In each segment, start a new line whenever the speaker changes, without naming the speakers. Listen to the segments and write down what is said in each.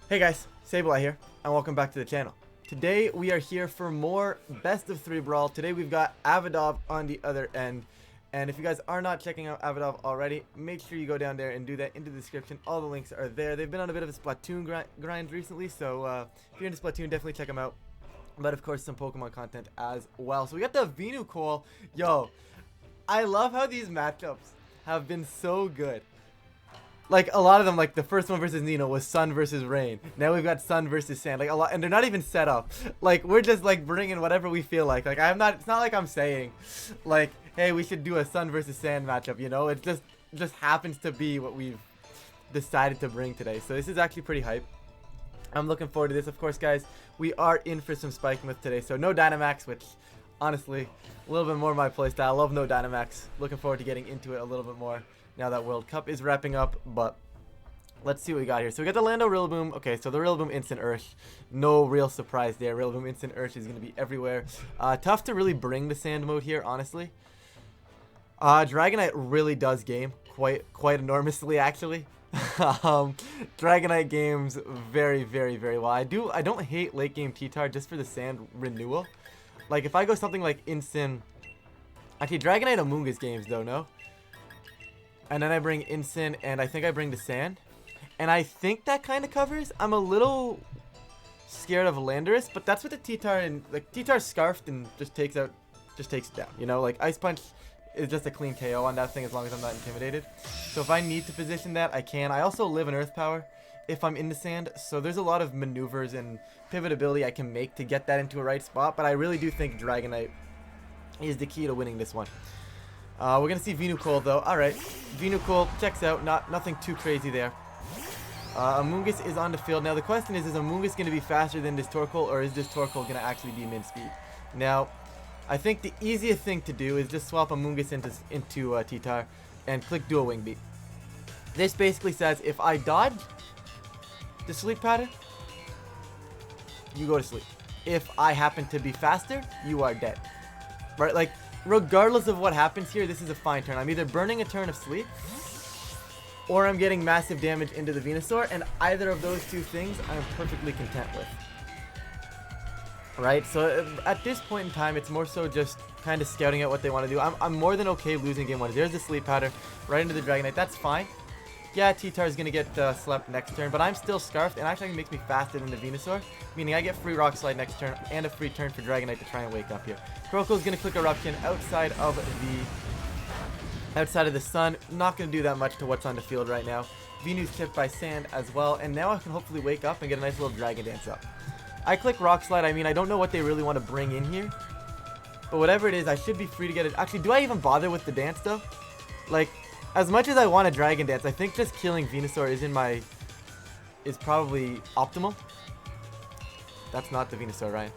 Hey guys, Sableye here, and welcome back to the channel. Today we are here for more best of 3 Brawl. Today we've got Avaddov on the other end, and if you guys are not checking out Avaddov already, make sure you go down there and do that in the description. All the links are there. They've been on a bit of a Splatoon grind recently, so if you're into Splatoon, definitely check them out. But of course, some Pokemon content as well. So we got the Venu Call. Yo, I love how these matchups have been so good. Like a lot of them, like the first one versus Nino was sun versus rain. Now we've got sun versus sand, like a lot, and they're not even set up. Like we're just like bringing whatever we feel like. Like I'm not. It's not like I'm saying, like, hey, we should do a sun versus sand matchup. You know, it just happens to be what we've decided to bring today. So this is actually pretty hype. I'm looking forward to this. Of course, guys, we are in for some Spikemuth today. So no Dynamax, which honestly, a little bit more my playstyle. I love no Dynamax. Looking forward to getting into it a little bit more now that World Cup is wrapping up, but let's see what we got here. So we got the Lando Rillaboom. Okay, so the Rillaboom Instant Earth. No real surprise there. Rillaboom Instant Earth is going to be everywhere. Tough to really bring the sand mode here, honestly. Dragonite really does game quite enormously, actually. Dragonite games very well. I don't hate late game T-Tar just for the sand renewal. Like if I go something like Instant, actually Dragonite Amoonguss games though, no? And then I bring Instant, and I think I bring the sand. And I think that kind of covers. I'm a little scared of Landorus, but that's what the T-Tar and like T-Tar's scarfed and just takes it down. You know, like Ice Punch is just a clean KO on that thing as long as I'm not intimidated. So if I need to position that, I can. I also live in Earth Power if I'm in the sand, so there's a lot of maneuvers and pivot ability I can make to get that into a right spot. But I really do think Dragonite is the key to winning this one. We're gonna see Venu Call though. Alright, Venu Call checks out, nothing too crazy there. Amoonguss is on the field. Now the question is Amoonguss gonna be faster than this Torkoal, or is this Torkoal gonna actually be min speed? Now, I think the easiest thing to do is just swap Amoonguss into T-Tar and click Dual Wing Beat. This basically says if I dodge the sleep pattern, you go to sleep. If I happen to be faster, you are dead. Right, like regardless of what happens here, this is a fine turn. I'm either burning a turn of sleep, or I'm getting massive damage into the Venusaur, and either of those two things I'm perfectly content with. Right, so at this point in time, it's more so just kind of scouting out what they want to do. I'm more than okay losing game 1. There's the sleep pattern right into the Dragonite. That's fine. Yeah, T-Tar is going to get slept next turn, but I'm still scarfed, and actually makes me faster than the Venusaur, meaning I get free Rock Slide next turn and a free turn for Dragonite to try and wake up here. Crocodile is going to click Eruption outside of the sun. Not going to do that much to what's on the field right now. Venu's tipped by sand as well, and now I can hopefully wake up and get a nice little Dragon Dance up. I click Rock Slide. I mean, I don't know what they really want to bring in here, but whatever it is, I should be free to get it. Actually, do I even bother with the dance though? Like, as much as I want a Dragon Dance, I think just killing Venusaur is probably optimal. That's not the Venusaur, right?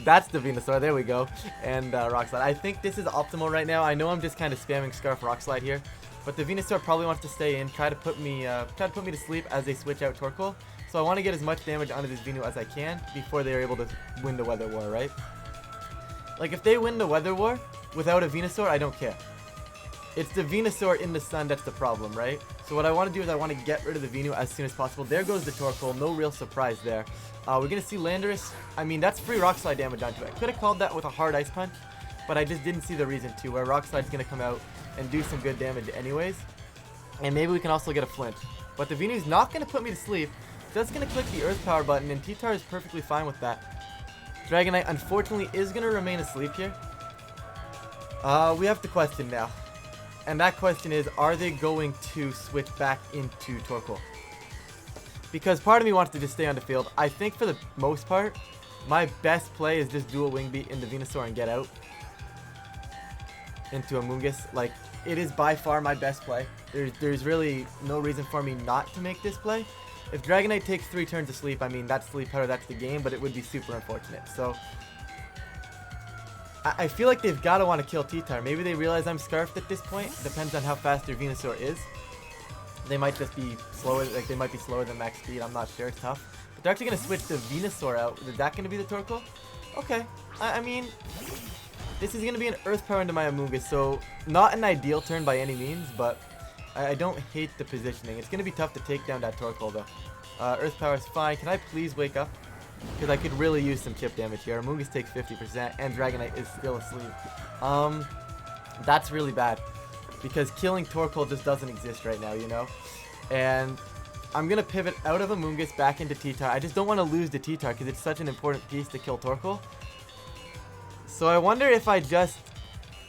That's the Venusaur. There we go. And Rock Slide. I think this is optimal right now. I know I'm just kind of spamming Scarf Rock Slide here, but the Venusaur probably wants to stay in, try to put me to sleep as they switch out Torkoal. So I want to get as much damage onto this Venu as I can before they're able to win the Weather War, right? Like if they win the Weather War without a Venusaur, I don't care. It's the Venusaur in the sun that's the problem, right? So what I want to do is I want to get rid of the Venu as soon as possible. There goes the Torkoal. No real surprise there. We're going to see Landorus. I mean, that's free Rock Slide damage onto it. I could have called that with a hard Ice Punch, but I just didn't see the reason to, where Rock Slide's going to come out and do some good damage anyways. And maybe we can also get a flinch. But the Venu's not going to put me to sleep. Just going to click the Earth Power button, and T-Tar is perfectly fine with that. Dragonite, unfortunately, is going to remain asleep here. We have the question now. And that question is, are they going to switch back into Torkoal? Because part of me wants to just stay on the field. I think for the most part, my best play is just Dual Wing Beat into Venusaur and get out into Amoonguss. Like, it is by far my best play. There's really no reason for me not to make this play. If Dragonite takes 3 turns of sleep, I mean, that's sleep power, that's the game, but it would be super unfortunate. So I feel like they've got to want to kill T-Tar. Maybe they realize I'm scarfed at this point. Depends on how fast their Venusaur is. They might just be slower, like they might be slower than max speed. I'm not sure. It's tough. But they're actually going to switch the Venusaur out. Is that going to be the Torkoal? Okay. I mean, this is going to be an Earth Power into my Amoonguss, so not an ideal turn by any means, but I don't hate the positioning. It's going to be tough to take down that Torkoal though. Earth Power is fine. Can I please wake up? Because I could really use some chip damage here. Amoonguss takes 50% and Dragonite is still asleep. That's really bad. Because killing Torkoal just doesn't exist right now, you know? And I'm going to pivot out of Amoonguss back into T-Tar. I just don't want to lose the T-Tar because it's such an important piece to kill Torkoal. So I wonder if I just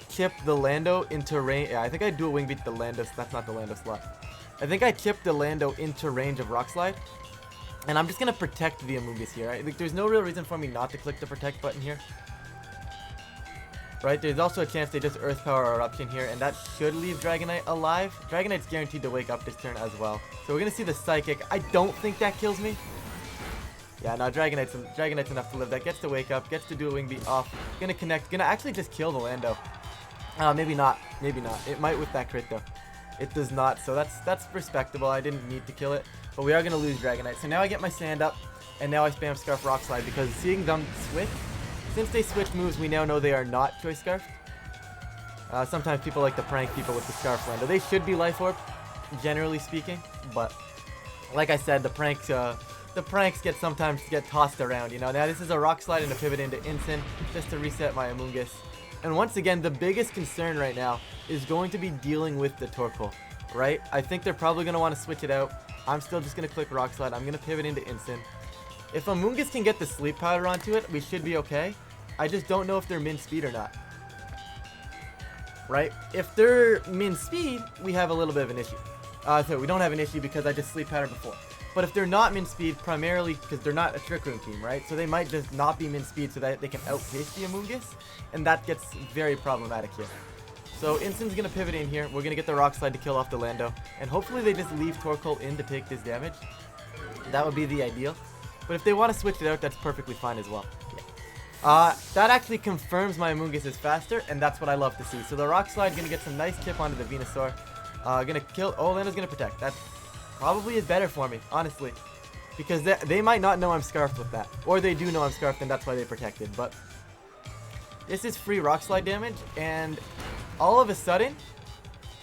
chip the Lando into range. Yeah, I think I do a Wing Beat the Lando. That's not the Lando slot. I think I chip the Lando into range of Rock Slide. And I'm just going to protect the Amoonguss here. Right? Like, there's no real reason for me not to click the protect button here. Right? There's also a chance they just Earth Power or Eruption here. And that should leave Dragonite alive. Dragonite's guaranteed to wake up this turn as well. So we're going to see the Psychic. I don't think that kills me. Yeah, no, Dragonite's enough to live. That gets to wake up. Gets to do a Wing Beat off. Gonna connect. Gonna actually just kill the Lando. Maybe not. Maybe not. It might with that crit though. It does not. So that's respectable. I didn't need to kill it. But we are going to lose Dragonite. So now I get my sand up. And now I spam Scarf Rock Slide. Because seeing them switch. Since they switch moves, we now know they are not Choice Scarf. Sometimes people like to prank people with the Scarf Lando. They should be Life Orb. Generally speaking. But like I said, the pranks sometimes get tossed around. You know. Now this is a Rock Slide and a pivot into Instant. Just to reset my Amoonguss. And once again, the biggest concern right now is going to be dealing with the Torkoal, right? I think they're probably going to want to switch it out. I'm still just going to click Rock Slide. I'm going to pivot into Instant. If Amoonguss can get the Sleep Powder onto it, we should be okay. I just don't know if they're min speed or not. Right? If they're min speed, we have a little bit of an issue. So we don't have an issue because I just Sleep Powder before. But if they're not min speed, primarily because they're not a Trick Room team, right? So they might just not be min speed so that they can outpace the Amoonguss. And that gets very problematic here. So Instant's going to pivot in here. We're going to get the Rock Slide to kill off the Lando. And hopefully they just leave Torkoal in to take this damage. That would be the ideal. But if they want to switch it out, that's perfectly fine as well. Yeah. That actually confirms my Amoonguss is faster, and that's what I love to see. So the Rock Slide going to get some nice tip onto the Venusaur. Going to kill... Oh, Lando's going to protect. That probably is better for me, honestly. Because they might not know I'm Scarfed with that. Or they do know I'm Scarfed, and that's why they protected. But this is free Rock Slide damage, and all of a sudden,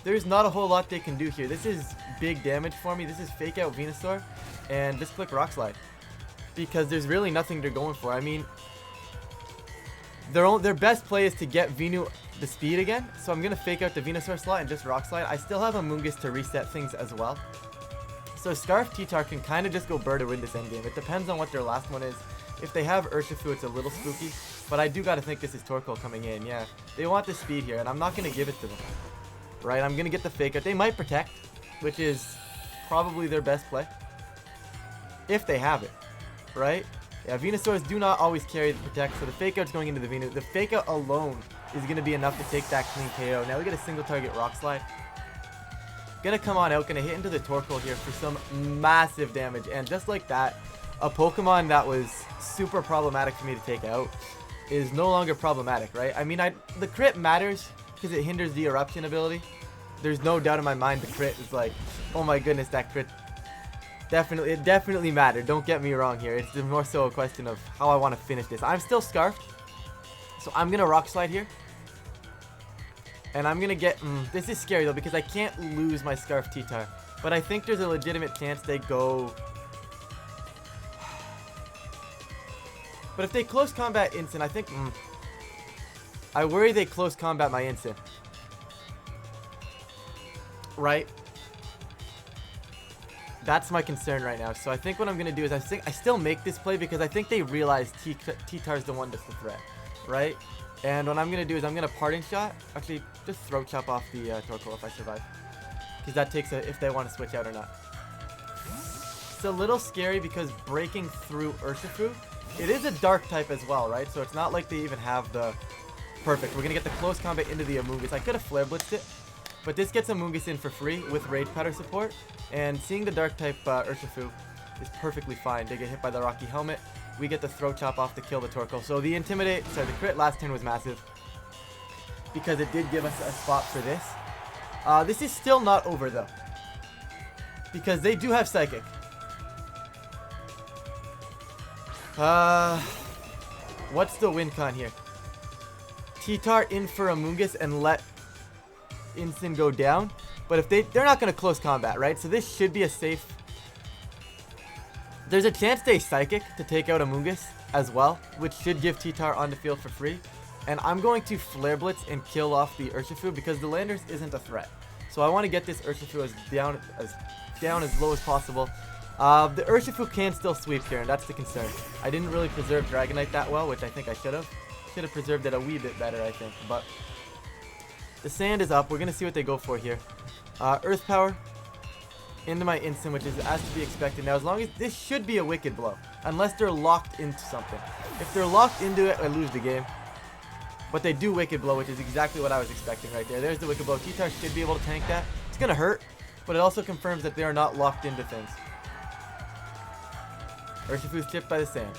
there's not a whole lot they can do here. This is big damage for me. This is Fake Out Venusaur, and just click Rock Slide. Because there's really nothing they're going for. I mean, their best play is to get Venu the speed again. So I'm going to Fake Out the Venusaur slot and just Rock Slide. I still have Amoonguss to reset things as well. So Scarf T-Tar can kind of just go Burr to win this endgame. It depends on what their last one is. If they have Urshifu, it's a little spooky. But I do got to think this is Torkoal coming in. Yeah, they want the speed here, and I'm not going to give it to them. Right, I'm going to get the Fake Out. They might protect, which is probably their best play. If they have it. Right? Yeah, Venusaurs do not always carry the protect, so the Fake Out's going into the Venu. The Fake Out alone is going to be enough to take that clean KO. Now we get a single target Rock Slide. Gonna come on out, gonna hit into the Torkoal here for some massive damage. And just like that, a Pokemon that was super problematic for me to take out is no longer problematic, right? I mean, the crit matters because it hinders the Eruption ability. There's no doubt in my mind the crit is like, oh my goodness, that crit it definitely mattered. Don't get me wrong here. It's more so a question of how I want to finish this. I'm still Scarfed, so I'm gonna Rock Slide here. And I'm gonna get... this is scary though because I can't lose my Scarf T-Tar. But I think there's a legitimate chance they go... But if they close combat Instant, I think... I worry they close combat my Instant. Right? That's my concern right now. So I think what I'm gonna do is I still make this play because I think they realize T-Tar's the one that's the threat. Right? And what I'm going to do is I'm going to Parting Shot. Actually, just Throat Chop off the Torkoal if I survive. Because that takes if they want to switch out or not. It's a little scary because breaking through Urshifu, it is a dark type as well, right? So it's not like they even have the... Perfect. We're going to get the close combat into the Amoonguss. I could have Flare Blitzed it. But this gets Amoonguss in for free with Rage Powder support. And seeing the dark type Urshifu is perfectly fine. They get hit by the Rocky Helmet. We get the Throat Chop off to kill the Torkoal. So the the crit last turn was massive. Because it did give us a spot for this. This is still not over though. Because they do have Psychic. What's the win con here? T-Tar in for Amoonguss and let Instant go down. But if they're not going to close combat, right? So this should be a safe... There's a chance they Psychic to take out Amoonguss as well, which should give T-Tar on the field for free. And I'm going to Flare Blitz and kill off the Urshifu because the Landers isn't a threat. So I want to get this Urshifu down as low as possible. The Urshifu can still sweep here, and that's the concern. I didn't really preserve Dragonite that well, which I think I should have. Should have preserved it a wee bit better, I think. But the sand is up. We're going to see what they go for here. Earth Power into my instant, which is as to be expected. Now, as long as this should be a Wicked Blow, unless they're locked into something. If they're locked into it, I lose the game. But they do Wicked Blow, which is exactly what I was expecting right there. There's the Wicked Blow. T-Tar should be able to tank that. It's going to hurt, but it also confirms that they are not locked into things. Urshifu's chipped by the sand.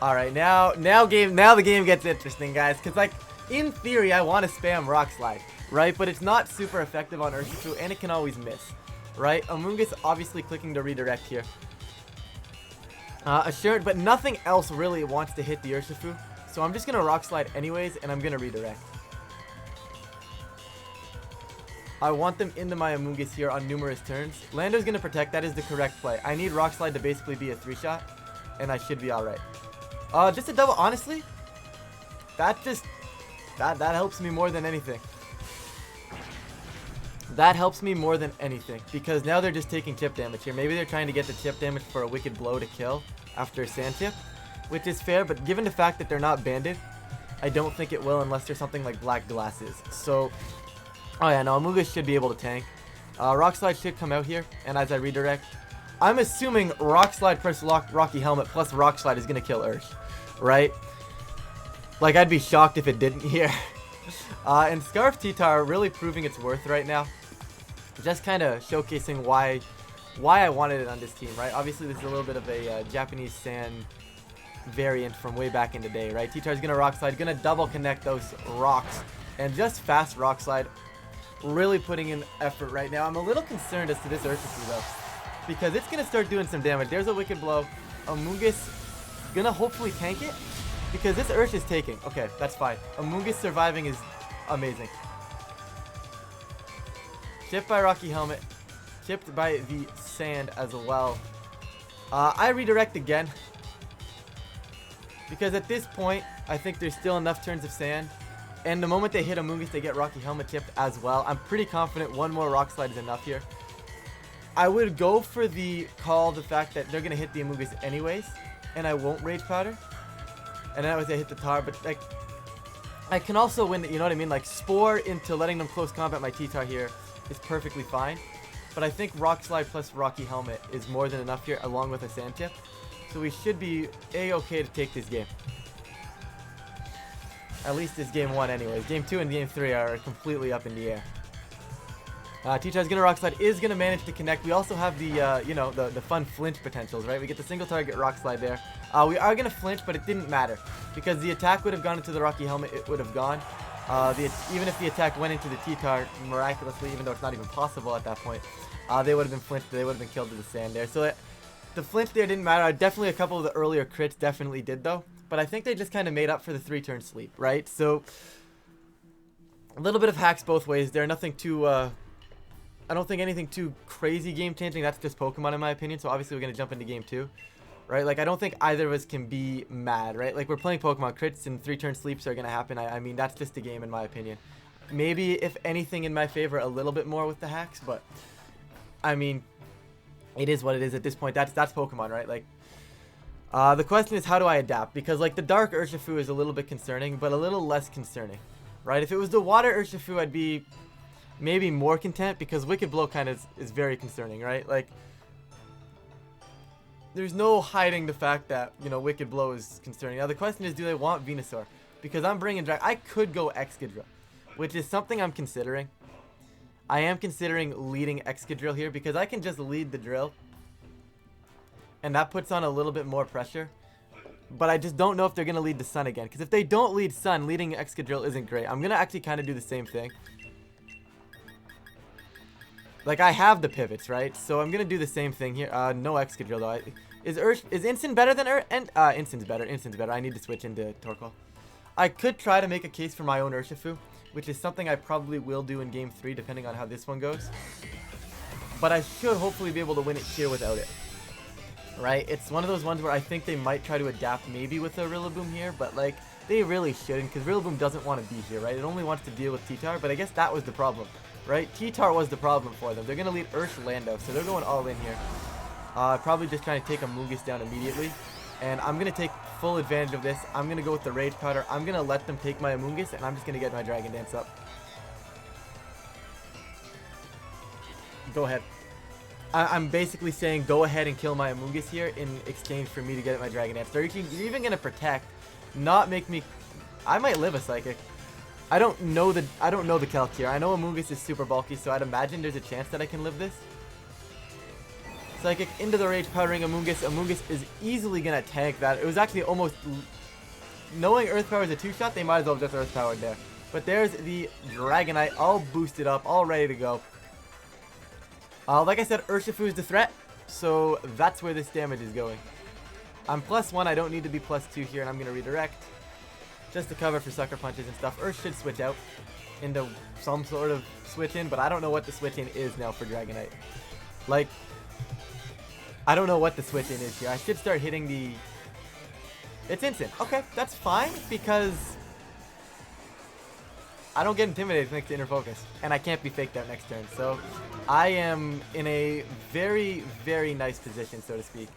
Alright, now the game gets interesting, guys. Because, like, in theory, I want to spam Rock Slide, right? But it's not super effective on Urshifu, and it can always miss, right? Amoonguss obviously clicking to redirect here. Assured, but nothing else really wants to hit the Urshifu. So I'm just going to Rock Slide anyways, and I'm going to redirect. I want them into my Amoonguss here on numerous turns. Lando's going to protect. That is the correct play. I need Rock Slide to basically be a 3-shot, and I should be alright. Just a double, honestly, that helps me more than anything. That helps me more than anything, because now they're just taking chip damage here. Maybe they're trying to get the chip damage for a Wicked Blow to kill after a Sand Chip, which is fair, but given the fact that they're not banded, I don't think it will unless there's something like Black Glasses. So, oh yeah, no, Amoonguss should be able to tank. Rock Slide should come out here, and as I redirect, I'm assuming Rock Slide plus Rocky Helmet plus Rock Slide is going to kill Ursh, right? Like, I'd be shocked if it didn't here. And Scarf T-Tar really proving its worth right now. Just kind of showcasing why I wanted it on this team, right? Obviously, this is a little bit of a Japanese Sand variant from way back in the day, right? T-Tar's going to Rock Slide, going to double connect those rocks, and just fast Rock Slide. Really putting in effort right now. I'm a little concerned as to this Urshifu, though, because it's going to start doing some damage. There's a Wicked Blow. Amoonguss going to hopefully tank it, because this Ursh is taking. Okay, that's fine. Amoonguss surviving is amazing. Chipped by Rocky Helmet. Chipped by the sand as well. I redirect again, because at this point, I think there's still enough turns of sand. And the moment they hit Amoonguss, they get Rocky Helmet chipped as well. I'm pretty confident one more Rock Slide is enough here. I would go for the fact that they're going to hit the Amoonguss anyways, and I won't Rage Powder. And then I would say hit the Tar, but like, I can also win, you know what I mean? Like, Spore into letting them close combat my T-Tar here is perfectly fine. But I think Rock Slide plus Rocky Helmet is more than enough here, along with a Sand Chip. So we should be A-okay to take this game. At least this game 1 anyways. Game 2 and game 3 are completely up in the air. T-Tar's gonna Rock Slide, is gonna manage to connect. We also have the, you know, the fun flinch potentials, right? We get the single target Rock Slide there. We are gonna flinch, but it didn't matter, because the attack would have gone into the Rocky Helmet, it would have gone. Even if the attack went into the T-Tar miraculously, even though it's not even possible at that point, they would have been flinched, they would have been killed to the sand there. So the flinch there didn't matter. Definitely a couple of the earlier crits definitely did, though. But I think they just kind of made up for the 3-turn sleep, right? So, a little bit of hacks both ways there. Nothing too, I don't think anything too crazy game-changing. That's just Pokemon in my opinion. So, obviously, we're going to jump into game 2, right? Like, I don't think either of us can be mad, right? Like, we're playing Pokemon. Crits and 3-turn sleeps are going to happen. I mean, that's just the game in my opinion. Maybe, if anything, in my favor, a little bit more with the hacks. But, I mean, it is what it is at this point. That's Pokemon, right? Like, the question is, how do I adapt? Because, like, the Dark Urshifu is a little bit concerning, but a little less concerning, right? If it was the Water Urshifu, I'd be maybe more content, because Wicked Blow kind of is very concerning, right? Like, there's no hiding the fact that, you know, Wicked Blow is concerning. Now, the question is, do they want Venusaur? Because I'm bringing Drag. I could go Excadrill, which is something I'm considering. I am considering leading Excadrill here, because I can just lead the drill. And that puts on a little bit more pressure. But I just don't know if they're going to lead the Sun again. Because if they don't lead Sun, leading Excadrill isn't great. I'm going to actually kind of do the same thing. Like, I have the pivots, right? So I'm going to do the same thing here. No Excadrill, though. Is Instant better than Instant's better. Instant's better. I need to switch into Torkoal. I could try to make a case for my own Urshifu, which is something I probably will do in Game 3, depending on how this one goes. But I should hopefully be able to win it here without it. right? It's one of those ones where I think they might try to adapt maybe with a Rillaboom here, but like they really shouldn't, because Rillaboom doesn't want to be here, right? It only wants to deal with T-Tar, but I guess that was the problem, right? T-Tar was the problem for them. They're going to lead Ursh Lando, so they're going all in here. Probably just trying to take a Amoonguss down immediately, and I'm going to take full advantage of this. I'm going to go with the Rage Powder. I'm going to let them take my Amoonguss, and I'm just going to get my Dragon Dance up. Go ahead. I'm basically saying go ahead and kill my Amoonguss here in exchange for me to get my Dragon Dance. You're even going to protect, not make me... I might live a Psychic. I don't know the calc here. I know Amoonguss is super bulky, so I'd imagine there's a chance that I can live this. Psychic into the Rage Powdering Amoonguss. Amoonguss is easily going to tank that. It was actually almost... Knowing Earth Power is a 2-shot, they might as well have just Earth Powered there. But there's the Dragonite all boosted up, all ready to go. Like I said, Urshifu is the threat, so that's where this damage is going. I'm +1, I don't need to be +2 here, and I'm going to redirect. Just to cover for Sucker Punches and stuff. Ursh should switch out into some sort of switch in, but I don't know what the switch in is now for Dragonite. Like, I don't know what the switch in is here. I should start hitting the... It's instant. Okay, that's fine, because... I don't get intimidated next to Inner Focus, and I can't be faked out next turn, so I am in a very, very nice position, so to speak.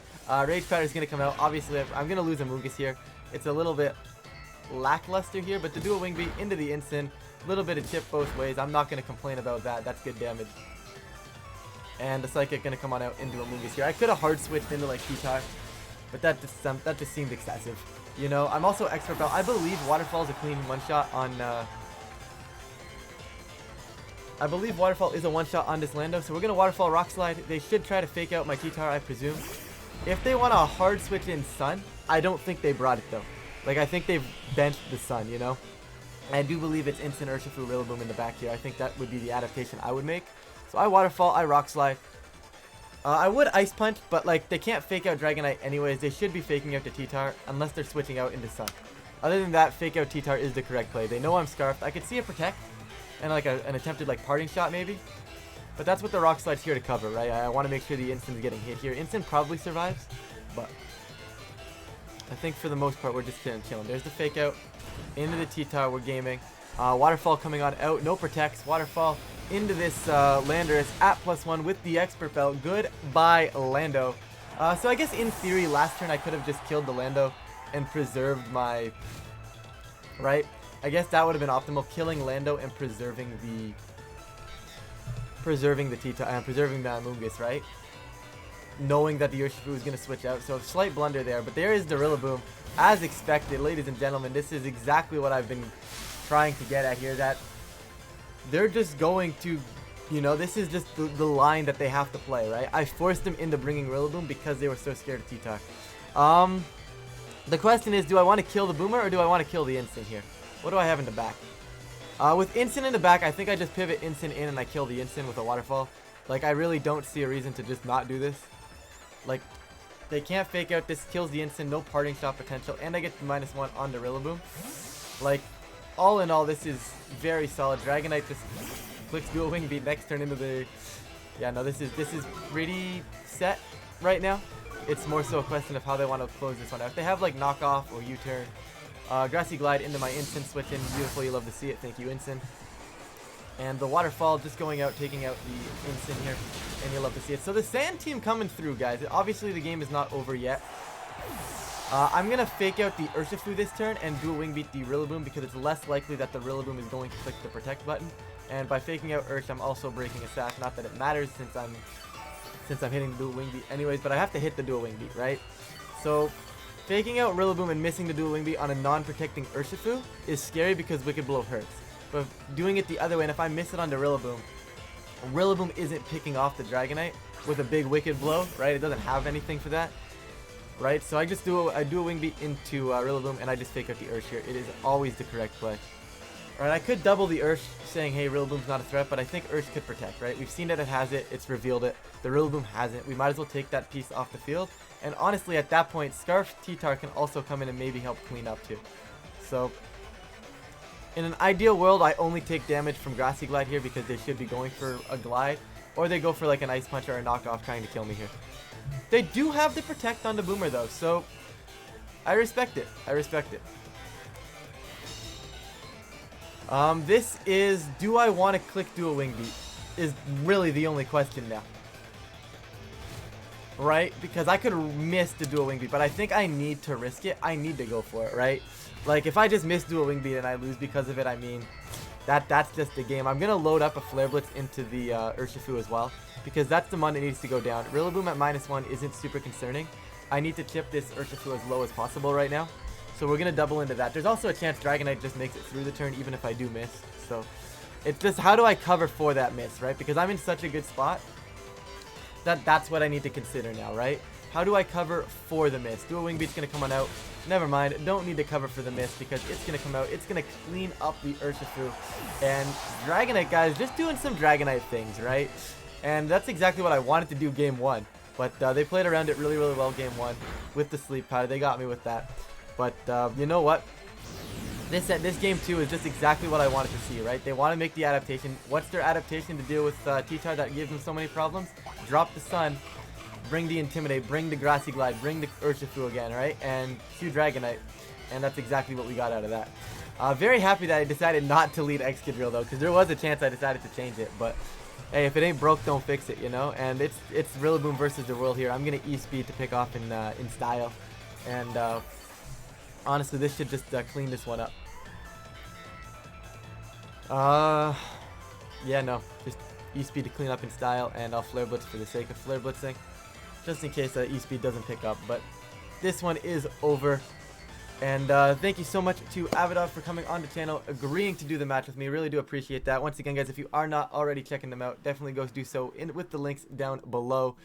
Rage Powder is going to come out. Obviously, I'm going to lose a Amoonguss here. It's a little bit lackluster here, but to do a Wing Beat into the instant, a little bit of chip both ways. I'm not going to complain about that. That's good damage. And the Psychic going to come on out into a Amoonguss here. I could have hard switched into like T-Tar, but that just seemed excessive. You know, I'm also Expert Belt. I believe Waterfall is a clean one-shot on... I believe Waterfall is a one-shot on this Lando, so we're going to Waterfall Rock Slide. They should try to fake out my T-Tar, I presume. If they want a hard switch in Sun, I don't think they brought it, though. Like, I think they've benched the Sun, you know? I do believe it's instant Urshifu Rillaboom in the back here. I think that would be the adaptation I would make. So I Waterfall, I Rock Slide. I would Ice Punch, but, like, they can't fake out Dragonite anyways. They should be faking out the T-Tar, unless they're switching out into Sun. Other than that, fake out T-Tar is the correct play. They know I'm Scarfed. I could see a Protect. And like an attempted like parting shot maybe. But that's what the Rock Slide's here to cover, right? I want to make sure the Instant is getting hit here. Instant probably survives, but I think for the most part we're just killing. There's the fake out. Into the T-Tar, we're gaming. Waterfall coming on out, no protects. Waterfall into this Landorus at +1 with the Expert Belt. Goodbye, Lando. So I guess in theory last turn I could have just killed the Lando and preserved my... Right? I guess that would have been optimal, killing Lando and preserving the T-Tar and preserving the Amoonguss, right? Knowing that the Urshifu is going to switch out, so a slight blunder there. But there is the Rillaboom, as expected, ladies and gentlemen. This is exactly what I've been trying to get at here. That they're just going to, you know, this is just the line that they have to play, right? I forced them into bringing Rillaboom because they were so scared of T-Tar. The question is, do I want to kill the Boomer or do I want to kill the Instant here? What do I have in the back? With Instant in the back, I think I just pivot Instant in and I kill the Instant with a Waterfall. Like, I really don't see a reason to just not do this. Like, they can't fake out. This kills the Instant, no parting shot potential, and I get the -1 on the Rillaboom. Like, all in all, this is very solid. Dragonite just clicks Dual Wing Beat next turn into the... Yeah, no, this is pretty set right now. It's more so a question of how they want to close this one out. If they have, like, Knockoff or U-Turn... Grassy Glide into my Instant switch in. Beautiful, you love to see it. Thank you, Instant. And the Waterfall just going out, taking out the Instant here. And you love to see it. So the Sand team coming through, guys. Obviously, the game is not over yet. I'm going to fake out the Urshifu this turn and do a Wing Beat the Rillaboom because it's less likely that the Rillaboom is going to click the Protect button. And by faking out Ursh, I'm also breaking a Sash. Not that it matters since I'm hitting the Dual Wing Beat anyways, but I have to hit the Dual Wing Beat, right? So... Faking out Rillaboom and missing the Dual Wing Beat on a non-protecting Urshifu is scary because Wicked Blow hurts. But doing it the other way, and if I miss it on the Rillaboom, Rillaboom isn't picking off the Dragonite with a big Wicked Blow, right? It doesn't have anything for that, right? So I do a Wing Beat into Rillaboom and I just fake out the Ursh here. It is always the correct play. Alright, I could double the Ursh saying, hey, Rillaboom's not a threat, but I think Ursh could protect, right? We've seen that it has it, it's revealed it. The Rillaboom hasn't. We might as well take that piece off the field. And honestly, at that point, Scarf T-Tar can also come in and maybe help clean up too. So, in an ideal world, I only take damage from Grassy Glide here because they should be going for a Glide. Or they go for like an Ice Punch or a Knockoff trying to kill me here. They do have the protect on the boomer though, so I respect it. I respect it. This is, do I want to click Dual Wing Beat? Is really the only question now. Right? Because I could miss the Dual Wing Beat, but I think I need to risk it. I need to go for it, right? Like, if I just miss Dual Wing Beat and I lose because of it, I mean, that's just the game. I'm going to load up a Flare Blitz into the Urshifu as well, because that's the one that needs to go down. Rillaboom at -1 isn't super concerning. I need to chip this Urshifu as low as possible right now. So we're going to double into that. There's also a chance Dragonite just makes it through the turn, even if I do miss. So it's just, how do I cover for that miss, right? Because I'm in such a good spot. That's what I need to consider now, right? How do I cover for the miss? Dual Wing Beat's going to come on out. Never mind. Don't need to cover for the miss because it's going to come out. It's going to clean up the Urshifu. And Dragonite, guys, just doing some Dragonite things, right? And that's exactly what I wanted to do game 1. But they played around it really, really well game 1 with the sleep powder. They got me with that. But you know what? This game 2 is just exactly what I wanted to see, right? They want to make the adaptation. What's their adaptation to deal with T-Tar that gives them so many problems? Drop the Sun, bring the Intimidate, bring the Grassy Glide, bring the Urshifu again, right? And Q Dragonite. And that's exactly what we got out of that. Very happy that I decided not to lead Excadrill though, because there was a chance I decided to change it. But hey, if it ain't broke, don't fix it, you know? And it's Rillaboom versus the world here. I'm going to E-Speed to pick off in style. And honestly, this should just clean this one up. Yeah, no. Just E-Speed to clean up in style, and I'll Flare Blitz for the sake of Flare Blitzing. Just in case E-Speed doesn't pick up. But this one is over. And thank you so much to Avaddov for coming on the channel, agreeing to do the match with me. Really do appreciate that. Once again, guys, if you are not already checking them out, definitely go do so with the links down below.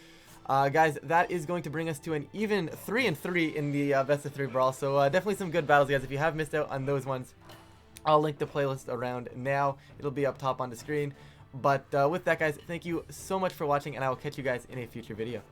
Guys, that is going to bring us to an even 3-3 in the best of 3 brawl. So definitely some good battles, guys. If you have missed out on those ones, I'll link the playlist around now. It'll be up top on the screen. But with that, guys, thank you so much for watching, and I will catch you guys in a future video.